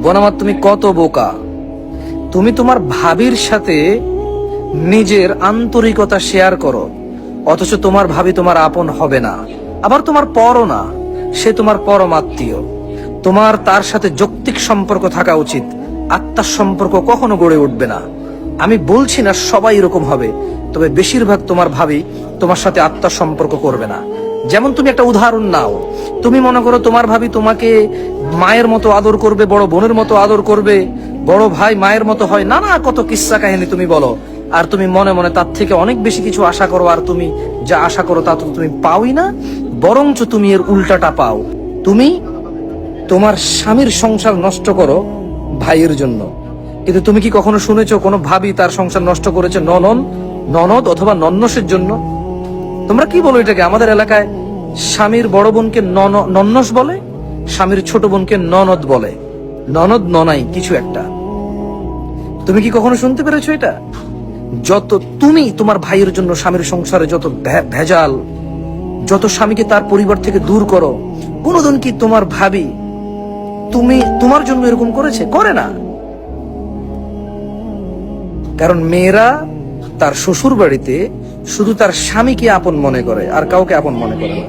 বনামাত তুমি কত বোকা। তুমি তোমার ভাবির সাথে নিজের আন্তরিকতা শেয়ার করো, অথচ তোমার ভাবি তোমার আপন হবে না, আবার তোমার পরও না, সে তোমার পরমাত্মীয়। তোমার তার সাথে যৌক্তিক সম্পর্ক থাকা উচিত, আত্মার সম্পর্ক কখনো গড়ে উঠবে না। আমি বলছি না সবাই এরকম হবে, তবে বেশিরভাগ তোমার ভাবি তোমার সাথে আত্মার সম্পর্ক করবে না। যেমন তুমি একটা উদাহরণ নাও, তুমি মনে করো তোমার ভাবি তোমাকে মায়ের মতো আদর করবে, বড় বোনের মতো আদর করবে, বড় ভাই মায়ের মতো হয়, নানা কত কিস্সা কাহিনী তুমি বলো, আর তুমি মনে মনে তার থেকে অনেক বেশি কিছু আশা করো, আর তুমি যা আশা করো তা তো তুমি পাওই না, বরঞ্চ তুমি এর উল্টাটা পাও। তুমি তোমার স্বামীর সংসার নষ্ট করো ভাইয়ের জন্য, কিন্তু তুমি কি কখনো শুনেছো কোনো ভাবি তার সংসার নষ্ট করেছে ননদ অথবা নন্নসের জন্য? তোমরা কি বলো এটাকে? আমাদের এলাকায় স্বামীর বড় বোনকে নন্নস বলে, স্বামীর ছোট বোনকে ননদ বলে, ননদ ননাই কিছু একটা। তুমি কি কখনো শুনতে পেরেছো এটা? যত তুমি তোমার ভাইয়ের জন্য স্বামীর সংসারে যত ভেজাল, যত স্বামীকে তার পরিবার থেকে দূর করো, কোনোদিন কি তোমার ভাবি তোমার জন্য এরকম করেছে? করে না। কারণ মেয়েরা তার শ্বশুর বাড়িতে শুধু তার স্বামীকে আপন মনে করে, আর কাউকে আপন মনে করে না।